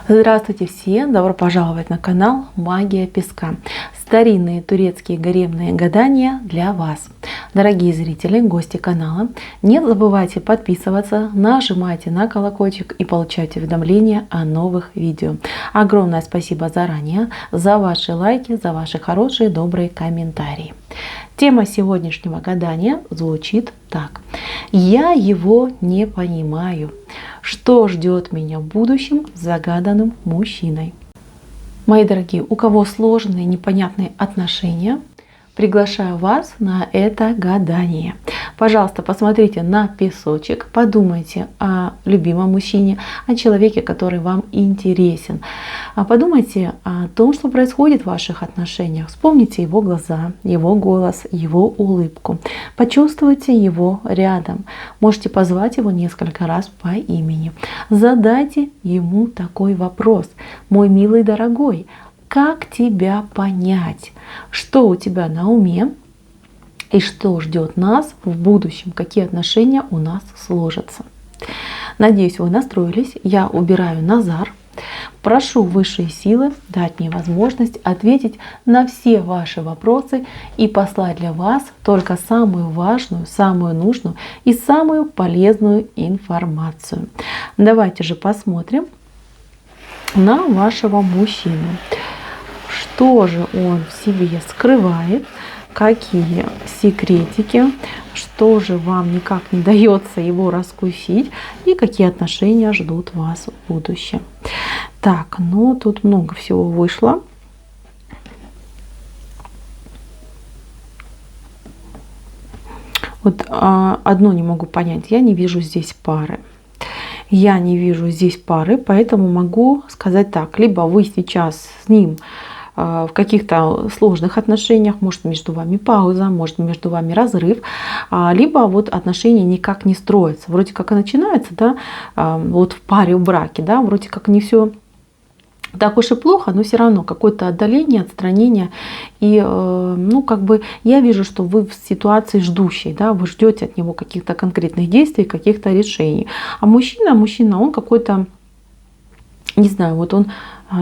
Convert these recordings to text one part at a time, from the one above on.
Здравствуйте все! Добро пожаловать на канал Магия Песка. Старинные турецкие гаремные гадания для вас. Дорогие зрители, гости канала, не забывайте подписываться, нажимайте на колокольчик и получайте уведомления о новых видео. Огромное спасибо заранее за ваши лайки, за ваши хорошие, добрые комментарии. Тема сегодняшнего гадания звучит так. Я его не понимаю. Что ждет меня в будущем с загаданным мужчиной? Мои дорогие, у кого сложные, непонятные отношения, приглашаю вас на это гадание. Пожалуйста, посмотрите на песочек, подумайте о любимом мужчине, о человеке, который вам интересен. Подумайте о том, что происходит в ваших отношениях. Вспомните его глаза, его голос, его улыбку. Почувствуйте его рядом. Можете позвать его несколько раз по имени. Задайте ему такой вопрос. Мой милый дорогой, как тебя понять? Что у тебя на уме? И что ждет нас в будущем? Какие отношения у нас сложатся? Надеюсь, вы настроились. Я убираю Назар. Прошу высшие силы дать мне возможность ответить на все ваши вопросы и послать для вас только самую важную, самую нужную и самую полезную информацию. Давайте же посмотрим на вашего мужчину. Что же он в себе скрывает? Какие секретики? Что же вам никак не дается его раскусить? И какие отношения ждут вас в будущем? Так, ну тут много всего вышло. Вот одно не могу понять. Я не вижу здесь пары. Я не вижу здесь пары, поэтому могу сказать так. Либо вы сейчас с ним в каких-то сложных отношениях, может между вами пауза, может между вами разрыв, либо вот отношения никак не строятся. Вроде как и начинается, да, вот в паре, в браке, да, вроде как не все так уж и плохо, но все равно какое-то отдаление, отстранение. И ну, как бы я вижу, что вы в ситуации ждущей, да, вы ждете от него каких-то конкретных действий, каких-то решений. А мужчина, он какой-то, не знаю, вот он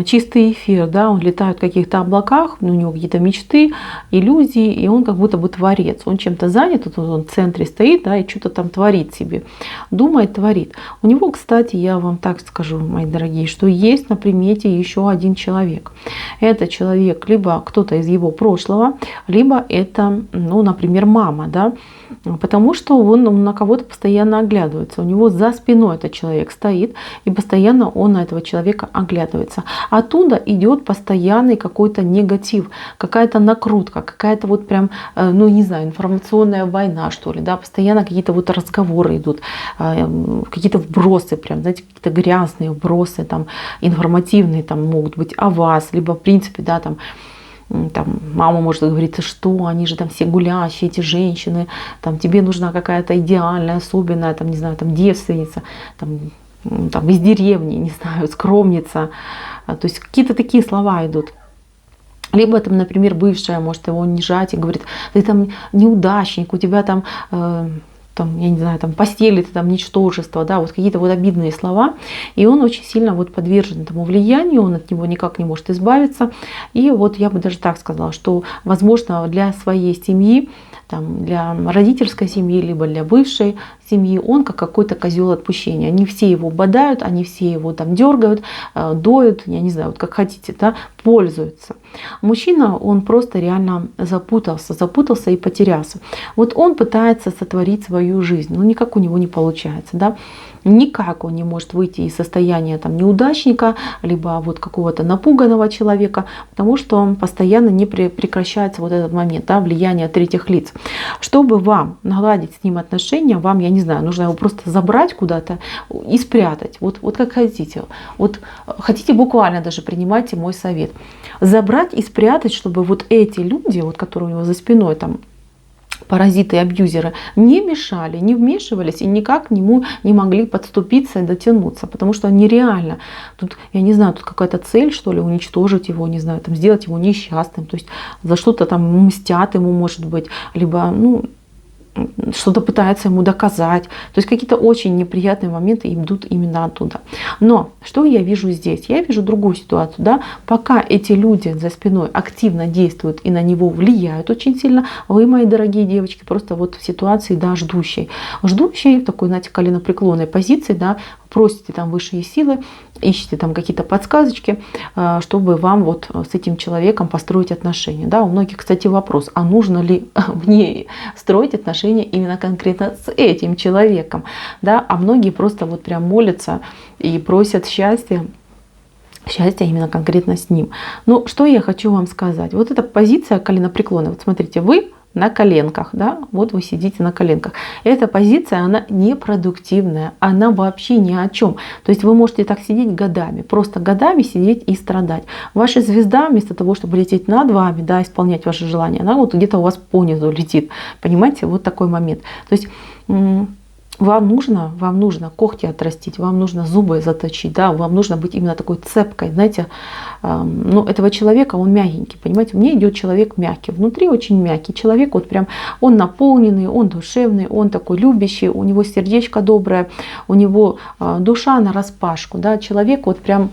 чистый эфир, да, он летает в каких-то облаках, у него какие-то мечты, иллюзии, и он как будто бы творец. Он чем-то занят, он в центре стоит, да, и что-то там творит себе, думает, творит. У него, кстати, я вам так скажу, мои дорогие, что есть на примете еще один человек. Это человек либо кто-то из его прошлого, либо это, ну, например, мама, да, потому что он на кого-то постоянно оглядывается. У него за спиной этот человек стоит, и постоянно он на этого человека оглядывается. Оттуда идет постоянный какой-то негатив, какая-то накрутка, какая-то вот прям, ну не знаю, информационная война, что ли, да, постоянно какие-то вот разговоры идут, какие-то вбросы, прям, знаете, какие-то грязные вбросы, там, информативные там могут быть о вас, либо в принципе, да, там мама может говорить, что они же там все гулящие, эти женщины, там тебе нужна какая-то идеальная, особенная, там, не знаю, там девственница, там из деревни, не знаю, скромница. То есть какие-то такие слова идут. Либо там, например, бывшая может его унижать и говорит, ты там неудачник, у тебя там, я не знаю, там постели, ты там ничтожество, да, вот какие-то вот обидные слова. И он очень сильно вот подвержен этому влиянию, он от него никак не может избавиться. И вот я бы даже так сказала, что, возможно, для своей семьи, там, для родительской семьи, либо для бывшей семьи, он как какой-то козел отпущения. Они все его бодают, они все его там дергают, доют, я не знаю, вот как хотите, да, пользуются. Мужчина, он просто реально запутался и потерялся. Вот он пытается сотворить свою жизнь, но никак у него не получается, да. Никак он не может выйти из состояния там неудачника, либо вот какого-то напуганного человека, потому что постоянно не прекращается вот этот момент, да, влияния третьих лиц. Чтобы вам наладить с ним отношения, вам, я не знаю, нужно его просто забрать куда-то и спрятать. Вот как хотите. Вот хотите буквально даже, принимайте мой совет. Забрать и спрятать, чтобы вот эти люди, вот, которые у него за спиной, там, паразиты и абьюзеры, не мешали, не вмешивались и никак к нему не могли подступиться и дотянуться, потому что нереально. Тут, я не знаю, тут какая-то цель, что ли, уничтожить его, не знаю, там, сделать его несчастным, то есть за что-то там мстят ему, может быть, либо, ну, что-то пытается ему доказать. То есть какие-то очень неприятные моменты идут именно оттуда. Но что я вижу здесь? Я вижу другую ситуацию. Да? Пока эти люди за спиной активно действуют и на него влияют очень сильно, вы, мои дорогие девочки, просто вот в ситуации, да, ждущей. Ждущей в такой, знаете, коленопреклонной позиции, да, просите там высшие силы, ищите там какие-то подсказочки, чтобы вам вот с этим человеком построить отношения. Да, у многих, кстати, вопрос, а нужно ли мне строить отношения именно конкретно с этим человеком? Да, а многие просто вот прям молятся и просят счастья именно конкретно с ним. Но что я хочу вам сказать? Вот эта позиция коленопреклона. Вот смотрите, вы на коленках, да, вот вы сидите на коленках. Эта позиция, она непродуктивная, она вообще ни о чем. То есть вы можете так сидеть годами, просто годами сидеть и страдать. Ваша звезда, вместо того, чтобы лететь над вами, да, исполнять ваши желания, она вот где-то у вас понизу летит. Понимаете, вот такой момент. То есть вам нужно когти отрастить, вам нужно зубы заточить, да, вам нужно быть именно такой цепкой, знаете, ну, этого человека, он мягенький, понимаете, мне идет человек мягкий, внутри очень мягкий человек, вот прям он наполненный, он душевный, он такой любящий, у него сердечко доброе, у него душа нараспашку, да, человек вот прям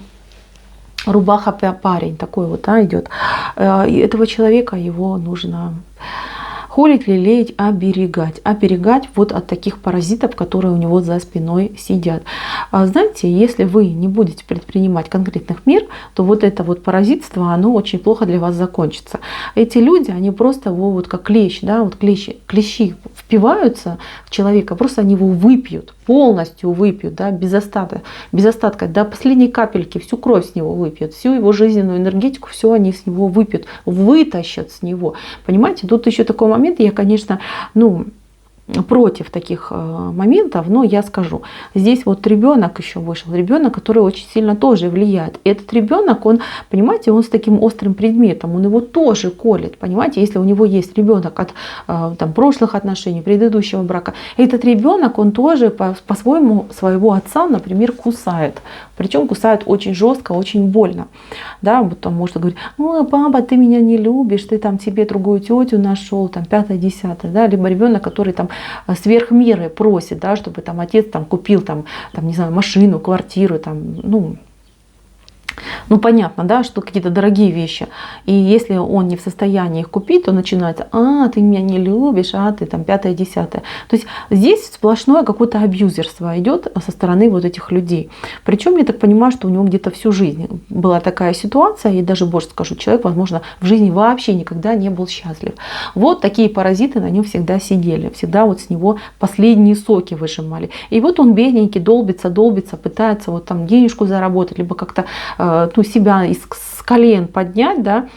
рубаха парень такой вот, да, идет. И этого человека его нужно холить, лелеять, оберегать. Оберегать вот от таких паразитов, которые у него за спиной сидят. Знаете, если вы не будете предпринимать конкретных мер, то вот это вот паразитство, оно очень плохо для вас закончится. Эти люди, они просто вот как клещ, да, вот клещи впиваются в человека, просто они его выпьют, полностью выпьют, да, без остатка, до последней капельки, всю кровь с него выпьют, всю его жизненную энергетику, все они с него выпьют, вытащат с него. Понимаете, тут еще такой момент, я, конечно, против таких моментов, но я скажу, здесь вот ребенок еще вышел, ребенок, который очень сильно тоже влияет. И этот ребенок, он, понимаете, он с таким острым предметом, он его тоже колет, понимаете, если у него есть ребенок от там, прошлых отношений, предыдущего брака, этот ребенок, он тоже по-своему своего отца, например, кусает. Причем кусает очень жестко, очень больно. Да, вот он может говорить: ой, папа, ты меня не любишь, ты там себе другую тетю нашел, там 5-10, да, либо ребенок, который там сверх меры просит, да, чтобы там отец там купил там, не знаю, машину, квартиру, там, ну, понятно, да, что какие-то дорогие вещи. И если он не в состоянии их купить, то начинается: а, ты меня не любишь, а ты там 5-10. То есть здесь сплошное какое-то абьюзерство идет со стороны вот этих людей. Причем я так понимаю, что у него где-то всю жизнь была такая ситуация, и даже больше скажу, человек, возможно, в жизни вообще никогда не был счастлив. Вот такие паразиты на нем всегда сидели, всегда вот с него последние соки выжимали. И вот он бедненький, долбится, пытается вот там денежку заработать, либо как-то себя с колен поднять, да,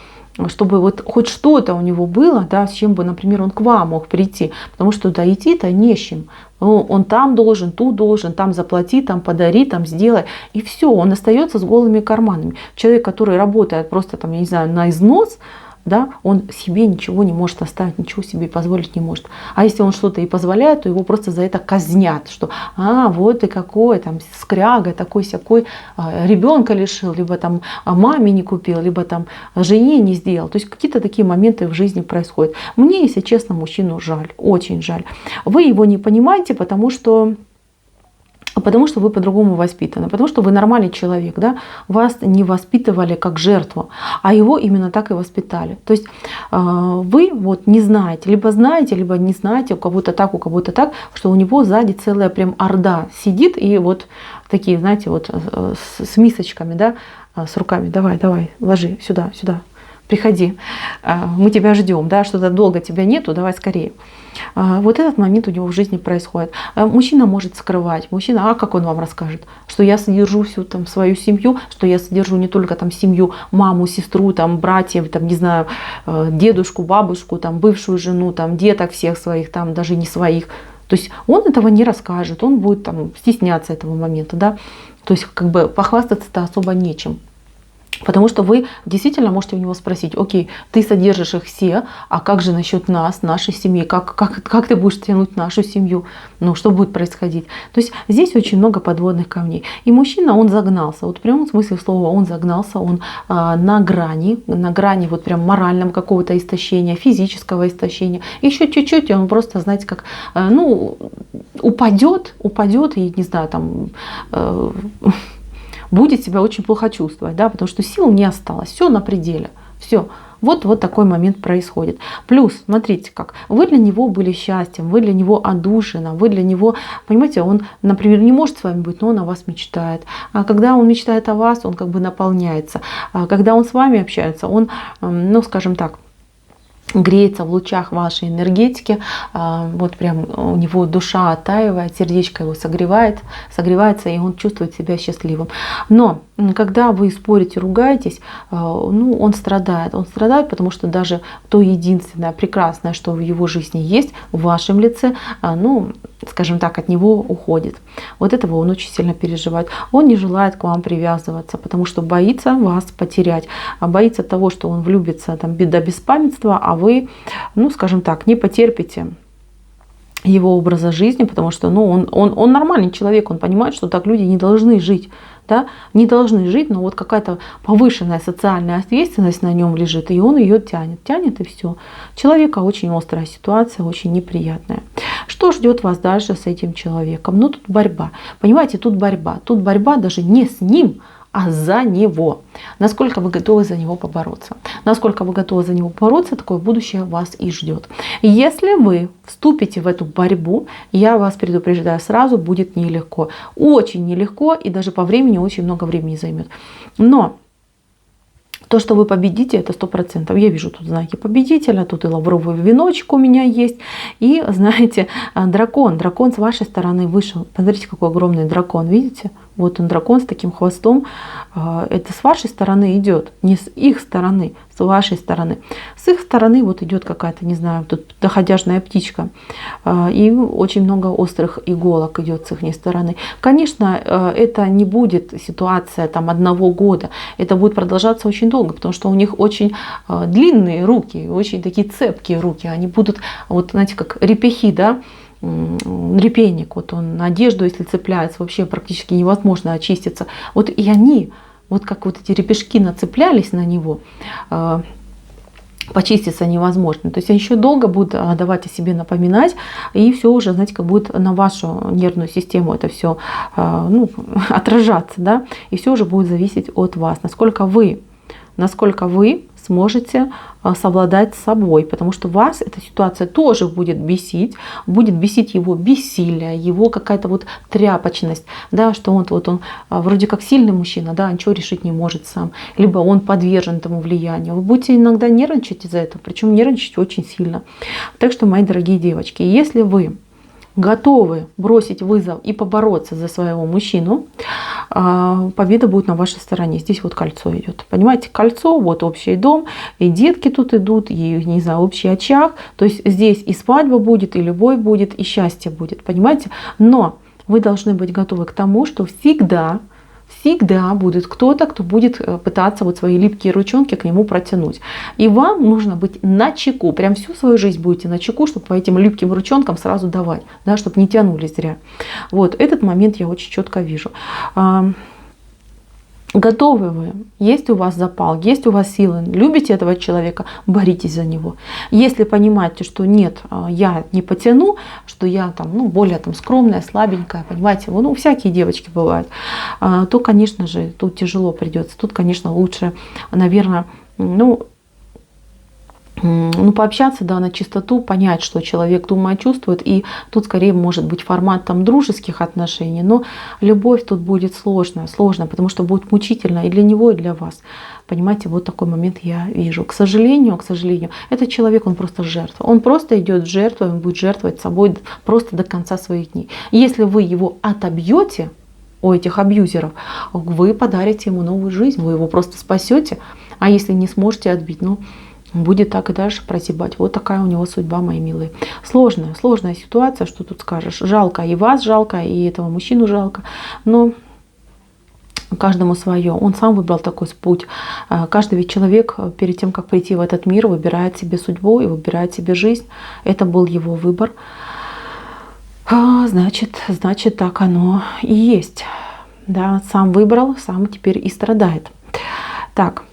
чтобы вот хоть что-то у него было, да, с чем бы, например, он к вам мог прийти, потому что туда идти-то не с чем. Он там должен, тут должен, там заплати, там подари, там сделай, и все, он остается с голыми карманами. Человек, который работает просто там, я не знаю, на износ, да, он себе ничего не может оставить, ничего себе позволить не может. А если он что-то и позволяет, то его просто за это казнят, что вот ты какой, там, скряга, такой-сякой, ребенка лишил, либо там маме не купил, либо там жене не сделал. То есть какие-то такие моменты в жизни происходят. Мне, если честно, мужчину жаль, очень жаль. Вы его не понимаете, потому что вы по-другому воспитаны, потому что вы нормальный человек, да? Вас не воспитывали как жертву, а его именно так и воспитали. То есть вы вот не знаете, либо не знаете, у кого-то так, что у него сзади целая прям орда сидит, и вот такие, знаете, вот с мисочками, да, с руками: давай, ложи сюда, приходи, мы тебя ждем, да, что-то долго тебя нету, давай скорее. Вот этот момент у него в жизни происходит. Мужчина может скрывать. Мужчина, как он вам расскажет? Что я содержу всю там свою семью, что я содержу не только там семью, маму, сестру, там братьев, там не знаю, дедушку, бабушку, там бывшую жену, там деток всех своих, там даже не своих. То есть он этого не расскажет, он будет там стесняться этого момента, да. То есть как бы похвастаться-то особо нечем. Потому что вы действительно можете у него спросить: окей, ты содержишь их все, а как же насчет нас, нашей семьи, как ты будешь тянуть нашу семью, ну что будет происходить? То есть здесь очень много подводных камней. И мужчина, он загнался, вот в прямом смысле слова он загнался, он на грани вот прям морального какого-то истощения, физического истощения. Еще чуть-чуть, и он просто, знаете, как, ну, упадет и, не знаю, там... будет себя очень плохо чувствовать, да, потому что сил не осталось, все на пределе, все. Вот такой момент происходит. Плюс, смотрите как, вы для него были счастьем, вы для него отдушина, вы для него, понимаете, он, например, не может с вами быть, но он о вас мечтает. А когда он мечтает о вас, он как бы наполняется. А когда он с вами общается, он, ну, скажем так, греется в лучах вашей энергетики, вот прям у него душа оттаивает, сердечко его согревается, и он чувствует себя счастливым. Но когда вы спорите, ругаетесь, ну, он страдает, потому что даже то единственное прекрасное, что в его жизни есть, в вашем лице, ну, скажем так, от него уходит. Вот этого он очень сильно переживает. Он не желает к вам привязываться, потому что боится вас потерять, боится того, что он влюбится там до беспамятства, а вы, ну, скажем так, не потерпите его образа жизни, потому что, ну, он нормальный человек, он понимает, что так люди не должны жить. Да, не должны жить, но вот какая-то повышенная социальная ответственность на нем лежит, и он ее тянет и все. Человека очень острая ситуация, очень неприятная. Что ждет вас дальше с этим человеком? Ну, тут борьба. Понимаете, тут борьба даже не с ним, а за него. Насколько вы готовы за него побороться. Насколько вы готовы за него побороться, такое будущее вас и ждет. Если вы вступите в эту борьбу, я вас предупреждаю сразу, будет нелегко. Очень нелегко, и даже по времени очень много времени займет. Но то, что вы победите, это 100%. Я вижу тут знаки победителя, тут и лавровый веночек у меня есть. И, знаете, дракон с вашей стороны вышел. Смотрите, какой огромный дракон, видите? Вот он, дракон с таким хвостом. Это с вашей стороны идет, не с их стороны, с вашей стороны. С их стороны вот идет какая-то, не знаю, тут доходяжная птичка. И очень много острых иголок идет с их стороны. Конечно, это не будет ситуация там 1 года. Это будет продолжаться очень долго, потому что у них очень длинные руки, очень такие цепкие руки. Они будут, вот знаете, как репехи, да, репейник, вот он на одежду, если цепляется, вообще практически невозможно очиститься. Вот и они, вот как вот эти репешки нацеплялись на него, почиститься невозможно. То есть они еще долго будут давать о себе напоминать, и все уже, знаете, как будет на вашу нервную систему это все, ну, отражаться, да, и все уже будет зависеть от вас, насколько вы сможете совладать с собой, потому что вас эта ситуация тоже будет бесить его бессилие, его какая-то вот тряпочность, да, что он вроде как сильный мужчина, да, ничего решить не может сам, либо он подвержен этому влиянию. Вы будете иногда нервничать из-за этого, причем нервничать очень сильно. Так что, мои дорогие девочки, если вы готовы бросить вызов и побороться за своего мужчину, победа будет на вашей стороне. Здесь вот кольцо идет. Понимаете, кольцо, вот общий дом, и детки тут идут, и, не знаю, общий очаг. То есть здесь и свадьба будет, и любовь будет, и счастье будет. Понимаете? Но вы должны быть готовы к тому, что всегда будет кто-то, кто будет пытаться вот свои липкие ручонки к нему протянуть. И вам нужно быть начеку, прям всю свою жизнь будете начеку, чтобы по этим липким ручонкам сразу давать, да, чтобы не тянулись зря. Вот этот момент я очень четко вижу. Готовы вы, есть у вас запал, есть у вас силы, любите этого человека, боритесь за него. Если понимаете, что нет, я не потяну, что я там, ну, более там скромная, слабенькая, понимаете, ну, всякие девочки бывают, то, конечно же, тут тяжело придется. Тут, конечно, лучше, наверное, пообщаться, да, на чистоту, понять, что человек думает, чувствует. И тут скорее может быть формат там дружеских отношений, но любовь тут будет сложно, потому что будет мучительно и для него, и для вас. Понимаете, вот такой момент я вижу. К сожалению, этот человек, он просто жертва. Он просто идет в жертву, он будет жертвовать собой просто до конца своих дней. Если вы его отобьете у этих абьюзеров, вы подарите ему новую жизнь, вы его просто спасете. А если не сможете отбить, будет так и дальше прозябать. Вот такая у него судьба, мои милые. Сложная ситуация, что тут скажешь. Жалко и вас жалко, и этого мужчину жалко. Но Каждому свое. Он сам выбрал такой путь. Каждый ведь человек перед тем, как прийти в этот мир, выбирает себе судьбу и выбирает себе жизнь. Это был его выбор. Значит, так оно и есть. Да, сам выбрал, сам теперь и страдает. Так,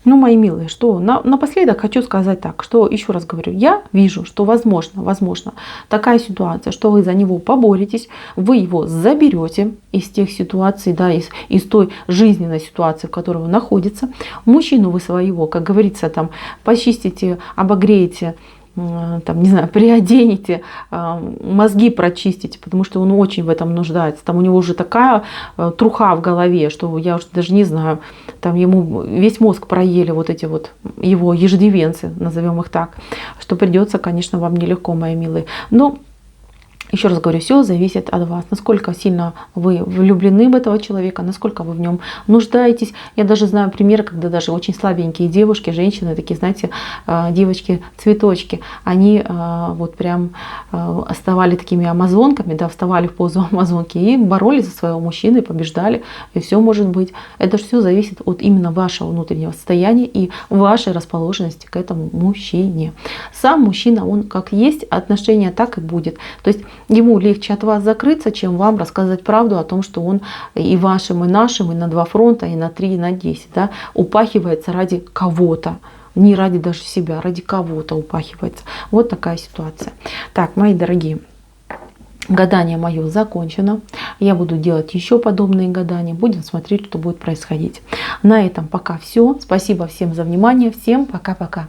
ну, мои милые, что напоследок хочу сказать так, что еще раз говорю, я вижу, что возможно такая ситуация, что вы за него поборетесь, вы его заберете из тех ситуаций, да, из той жизненной ситуации, в которой он находится. Мужчину вы своего, как говорится, там почистите, обогреете, там, не знаю, приоденете, мозги прочистите, потому что он очень в этом нуждается. Там у него уже такая труха в голове, что я уже даже не знаю, там ему весь мозг проели вот эти вот его иждивенцы, назовем их так, что придется, конечно, вам нелегко, мои милые. Но еще раз говорю, все зависит от вас, насколько сильно вы влюблены в этого человека, насколько вы в нем нуждаетесь. Я даже знаю примеры, когда даже очень слабенькие девушки, женщины, такие, знаете, девочки-цветочки, они вот прям оставали такими амазонками, да, вставали в позу амазонки и боролись за своего мужчину и побеждали. И все может быть. Это же все зависит от именно вашего внутреннего состояния и вашей расположенности к этому мужчине. Сам мужчина, он как есть, отношения так и будет. То есть ему легче от вас закрыться, чем вам рассказать правду о том, что он и вашим, и нашим, и на 2 фронта, и на 3, и на 10, да, упахивается ради кого-то. Не ради даже себя, ради кого-то упахивается. Вот такая ситуация. Так, мои дорогие, гадание мое закончено. Я буду делать еще подобные гадания. Будем смотреть, что будет происходить. На этом пока все. Спасибо всем за внимание. Всем пока-пока.